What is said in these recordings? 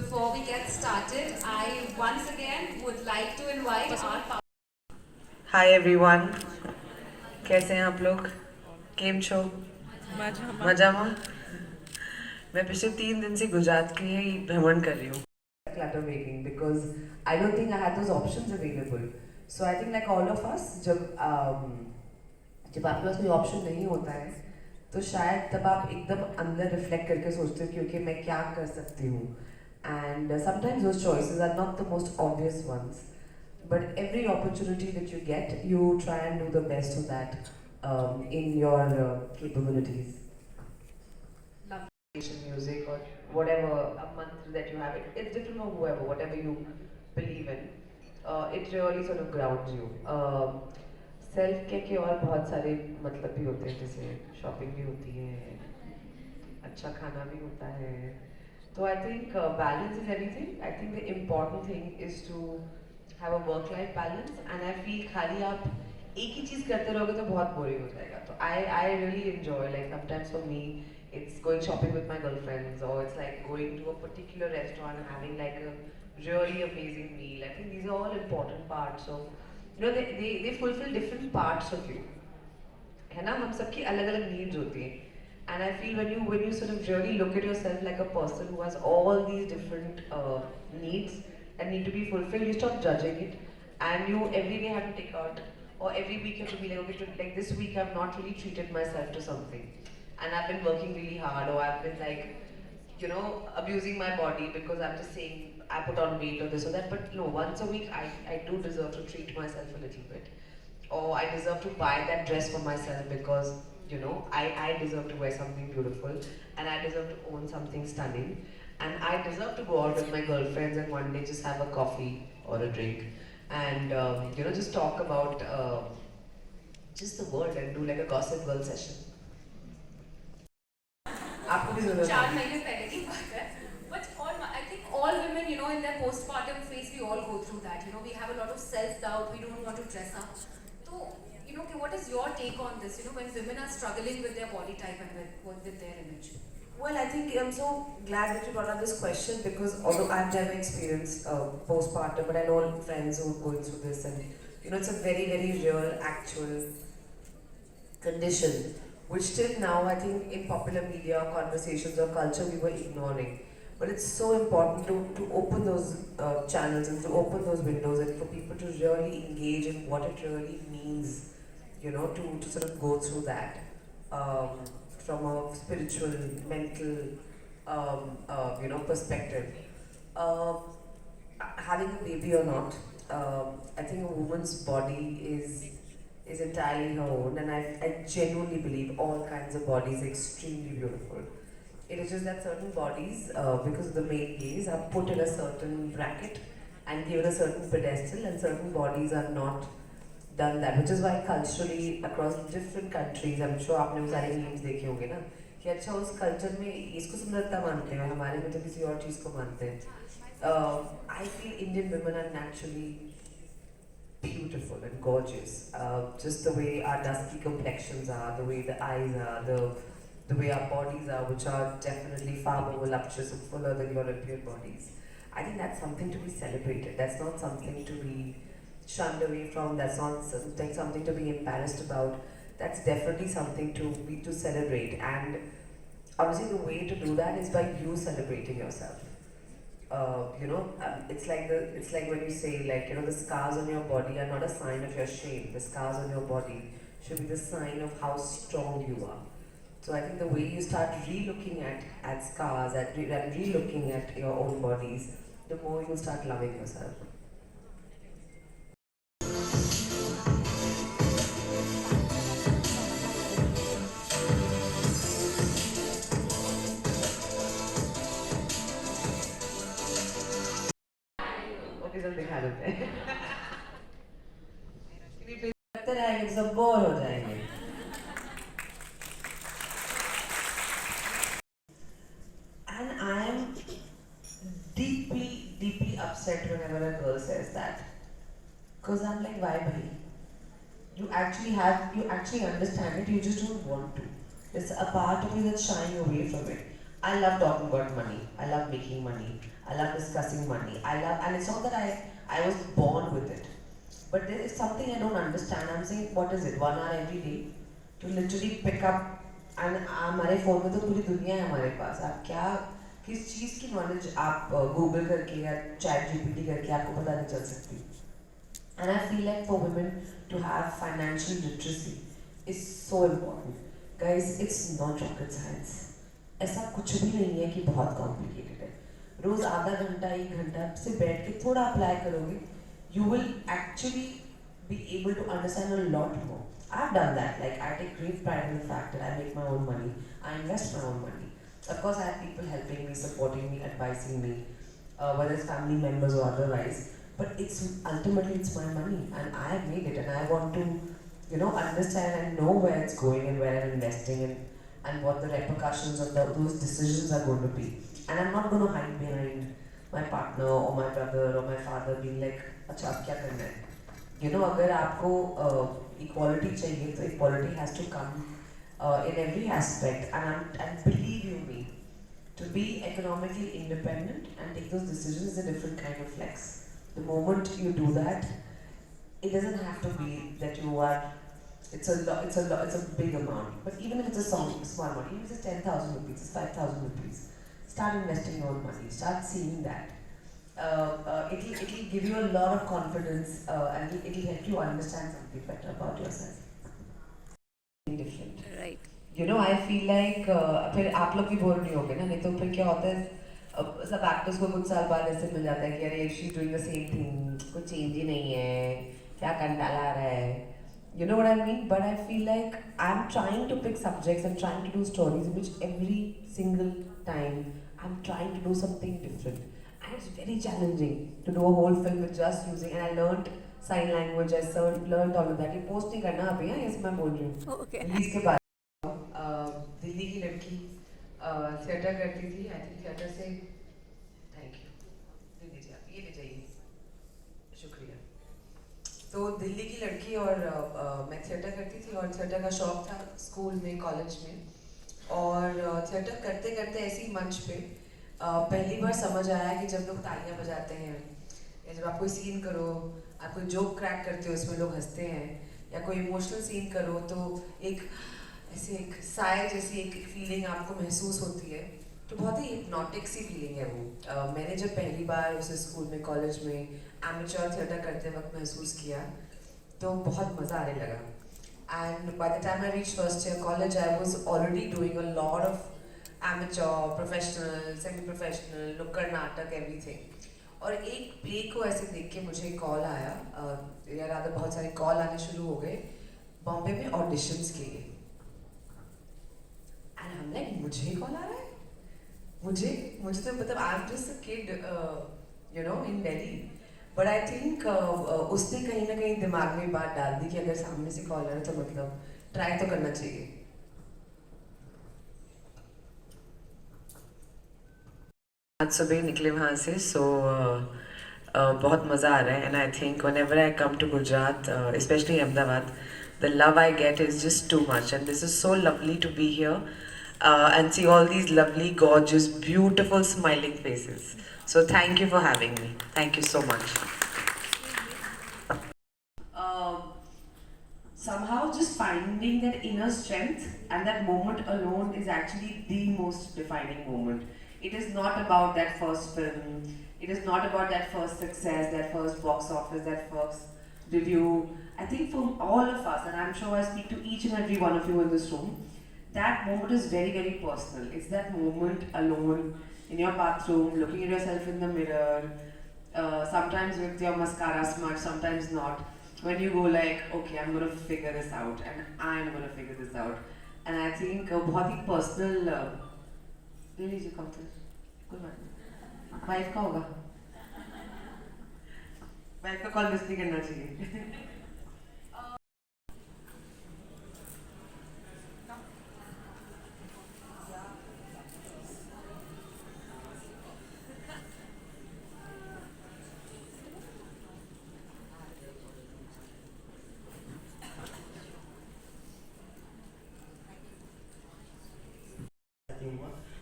before we get started, I once again would like to invite our Hi everyone, कैसे हैं आप लोग? केम छो? मजामा? मैं पिछले 3 दिन से गुजरात के ही भ्रमण कर रही हूँ. Clutter making because I don't think I had those options available. So I think like all of us, जब आपके पास कोई ऑप्शन नहीं होता है, तो शायद तब आप एकदम अंदर रिफ्लेक्ट करके सोचते हो कि ओके मैं क्या कर सकती हूँ. And sometimes those choices are not the most obvious ones. But every opportunity that you get, you try and do the best of that in your capabilities. Love music or whatever a mantra that you have. It's different for whoever, whatever you believe in. It really sort of grounds you. Self care के और बहुत सारे मतलब भी होते हैं, जैसे shopping भी होती है, अच्छा खाना भी होता है. तो I think balance is everything. I think the important thing is to have a work life balance. And I feel खाली आप एक ही चीज़ करते रहोगे तो बहुत बोरिंग हो जाएगा. तो I really enjoy like sometimes for me it's going shopping with my girlfriends, or it's like going to a particular restaurant and having like a really amazing meal. I think these are all important parts of, they fulfill different parts of you. है ना, हम सबकी अलग अलग needs होती हैं. And I feel when you sort of really look at yourself like a person who has all these different needs that need to be fulfilled, you stop judging it, and you every day have to take out, or every week you have to be like, okay, like this week I've not really treated myself to something, and I've been working really hard, or I've been like, abusing my body because I'm just saying I put on weight or this or that. But no, once a week I do deserve to treat myself a little bit. Or I deserve to buy that dress for myself because, I deserve to wear something beautiful, and I deserve to own something stunning. And I deserve to go out with my girlfriends and one day just have a coffee or a drink and, just talk about just the world and do like a gossip girl session. आपको भी जरूरत है. 4 महीने पहले की बात है. But I think all women, in their postpartum phase, we all go through that. We have a lot of self-doubt. We don't want to dress up. So, okay, what is your take on this? When women are struggling with their body type and with their image. Well, I think I'm so glad that you brought up this question because although I've never experienced postpartum, but I know friends who are going through this, and it's a very, very real, actual condition, which till now I think in popular media, conversations or culture we were ignoring. But it's so important to open those channels and to open those windows and for people to really engage in what it really means, to sort of go through that from a spiritual, mental, perspective. Um, Having a baby or not, I think a woman's body is entirely her own, and I genuinely believe all kinds of bodies are extremely beautiful. It is just that certain bodies, because of the male gaze, are put in a certain bracket and given a certain pedestal, and certain bodies are not done that, which is why culturally across different countries, I'm sure आपने वो सारे memes देखे होंगे ना, कि अच्छा उस culture में इसको सुंदरता मानते हैं, हमारे में तो किसी और चीज़ को मानते हैं. I feel Indian women are naturally beautiful and gorgeous. Just the way our dusky complexions are, the way the eyes are, the way our bodies are, which are definitely far more voluptuous and fuller than European bodies. I think that's something to be celebrated. That's not something to be shunned away from. That's not something to be embarrassed about. That's definitely something to celebrate. And obviously, the way to do that is by you celebrating yourself. It's like when you say like the scars on your body are not a sign of your shame. The scars on your body should be the sign of how strong you are. So I think the way you start re-looking at scars, and re-looking at your own bodies, the more you start loving yourself. Autism दिखा देते हैं. लगता रहेगा सब bore हो जाएंगे. And I am deeply, deeply upset whenever a girl says that. Because I'm like, why bhai? You actually understand it, you just don't want to. There's a part of you that's shying away from it. I love talking about money. I love making money. I love discussing money. And it's not that I was born with it. But there is something I don't understand. I'm saying, what is it? 1 hour every day to literally pick up and हमारे phone में तो पूरी दुनिया है हमारे पास. आप क्या किस चीज़ की नॉलेज आप गूगल करके या चैट जीपीटी करके आपको पता नहीं चल सकती. And I feel like for women to have financial literacy is so important. Guys, it's not rocket science. ऐसा कुछ भी नहीं है कि बहुत कॉम्प्लिकेटेड है. रोज आधा घंटा 1 घंटा से बैठ के थोड़ा अप्लाई करोगे, you will actually be able to understand a lot more. I've done that. Like, I take great pride in the fact that I make my own money. I invest my own money. Of course, I have people helping me, supporting me, advising me, whether it's family members or otherwise. But it's ultimately it's my money, and I have made it, and I want to, understand and know where it's going and where I'm investing and what the repercussions of those decisions are going to be. And I'm not going to hide behind my partner or my brother or my father being like, अच्छा अब क्या करना है? अगर आपको equality चाहिए तो equality has to come in every aspect, and believe you me, to be economically independent and take those decisions is a different kind of flex. The moment you do that, it doesn't have to be that you are. It's a big amount. But even if it's a small amount, even if it's 10,000 rupees, it's 5,000 rupees. Start investing your own money. Start seeing that. It'll give you a lot of confidence, and it'll help you understand something better about yourself. Different. Right. I feel like फिर आप लोग भी बोल नहीं होगे ना, नहीं तो फिर क्या होता है, सब एक्टर्स को कुछ साल बाद ऐसे मिल जाता है कि अरे she doing the same thing, कुछ चेंज ही नहीं है, क्या कंटाला आ रहा है. You know what I mean? But I feel like I'm trying to pick subjects and trying to do stories in which every single time I'm trying to do something different. And it's very challenging to do a whole film with just using, and I learned sign language, learned all of that. ये post नहीं करना अभी, हाँ, ये सब मैं बोल रही हूँ. Okay. Release के बाद दिल्ली की लड़की थिएटर करती थी. आई थिंक थिएटर से, थैंक यू, दे दीजिए आप, ये ले जाइए, शुक्रिया. तो दिल्ली की लड़की और मैं थिएटर करती थी, और थिएटर का शौक था स्कूल में, कॉलेज में. और थिएटर करते करते ऐसी मंच पे पहली बार समझ आया कि जब लोग तालियां बजाते हैं, या जब आप कोई सीन करो, आप कोई जोक क्रैक करते हो, उसमें लोग हंसते हैं, या कोई इमोशनल सीन करो तो एक ऐसे एक साय जैसी एक फीलिंग आपको महसूस होती है. तो बहुत ही हिप्नोटिक सी फीलिंग है वो. मैंने जब पहली बार उसे स्कूल में, कॉलेज में एमेच्योर थिएटर करते वक्त महसूस किया, तो बहुत मज़ा आने लगा. And by the time I reached first year college, I was already doing a lot of amateur, professional, semi-professional, नुक्कड़ नाटक, everything. और एक प्ले को ऐसे देख के मुझे कॉल आया, या रादर बहुत सारे कॉल आने शुरू हो गए बॉम्बे में ऑडिशंस के लिए. एंड हम लाइक, मुझे कॉल आ रहा है, मुझे मुझे तो मतलब I am just a kid, in Delhi. But I think उसने कहीं ना कहीं दिमाग में बात डाल दी कि अगर सामने से कॉल आ रहा है तो मतलब ट्राई तो करना चाहिए. आज सुबह निकले वहाँ से, सो बहुत मज़ा आ रहा है. And I think whenever I come to Gujarat, especially Ahmedabad, the love I get is just too much. And this is so lovely to be here and see all these lovely, gorgeous, beautiful, smiling faces. So thank you for having me. Thank you so much. Somehow just finding that inner strength and that moment alone is actually the most defining moment. It is not about that first film, it is not about that first success, that first box office, that first review. I think for all of us, and I'm sure I speak to each and every one of you in this room, that moment is very, very personal. It's that moment alone in your bathroom, looking at yourself in the mirror, sometimes with your mascara smudge, sometimes not. When you go like, okay, I'm gonna figure this out, and I'm gonna figure this out. And I think बहुत ही personal. ले लीजिए counter, कोई बात नहीं. Wife का होगा, wife का call miss नहीं करना चाहिए.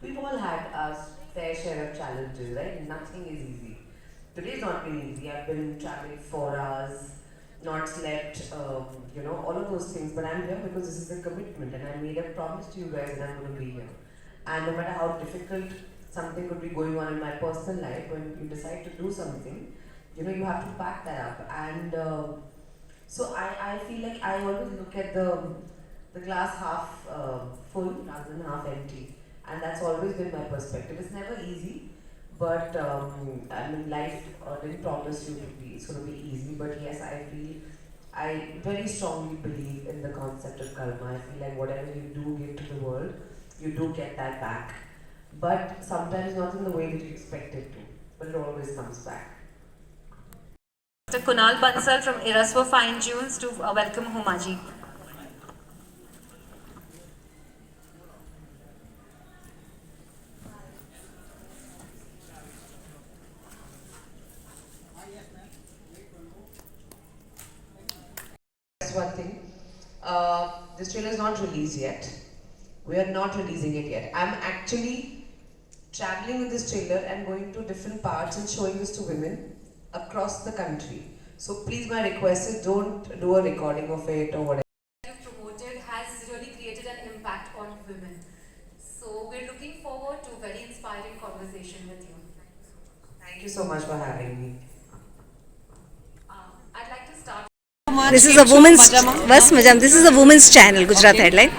we've all had our fair share of challenges, right? Nothing is easy. Today's not been easy. I've been traveling 4 hours, not slept, all of those things. But I'm here because this is a commitment, and I made a promise to you guys that I'm going to be here. And no matter how difficult something could be going on in my personal life, when you decide to do something, you have to back that up. And so I feel like I always look at the glass half full rather than half empty, and that's always been my perspective. It's never easy, but I mean, life didn't promise you it's going to be easy. But yes, I very strongly believe in the concept of karma. I feel like whatever you do give to the world, you do get that back. But sometimes not in the way that you expect it to, but it always comes back. Mr. Kunal Bansal from Eras for Fine Tunes to welcome Humaji. That's one thing. This trailer is not released yet. We are not releasing it yet. I'm actually traveling with this trailer and going to different parts and showing this to women across the country. So please, my request is don't do a recording of it or whatever. You've promoted has really created an impact on women. So we're looking forward to a very inspiring conversation with you. Thank you so much for having me. I'd like to start. This is a women's This is a women's channel, Gujarat Headline,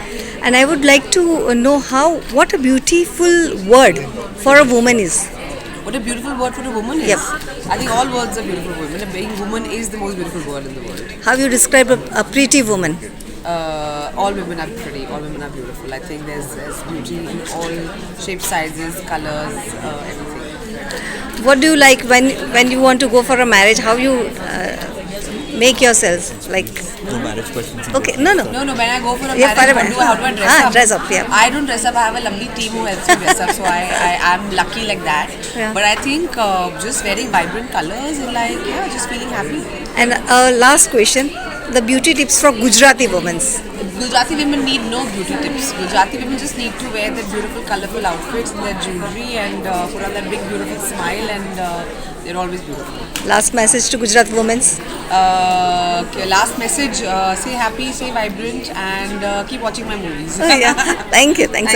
and I would like to know what a beautiful word for a woman is. What a beautiful word for a woman is. Yep. I think all words are beautiful for women. Being woman is the most beautiful word in the world. How you describe a pretty woman? All women are pretty. All women are beautiful. I think there's beauty in all shapes, sizes, colors, everything. What do you like when you want to go for a marriage? How you make yourself like? No marriage questions. Okay, no. No. When I go for a Yeah, marriage, how do I dress up? Dress up. Yeah. I don't dress up. I have a lovely team who helps me dress up, so I am lucky like that. Yeah. But I think just wearing vibrant colors and just feeling happy. And last question: the beauty tips for Gujarati women. Gujarati women need no beauty tips. Gujarati women just need to wear their beautiful, colorful outfits and their jewelry and put on that big, beautiful smile, and they're always beautiful. Last message to Gujarat women. Last message: stay happy, stay vibrant, and keep watching my movies. Oh, yeah. Thank you. Thanks.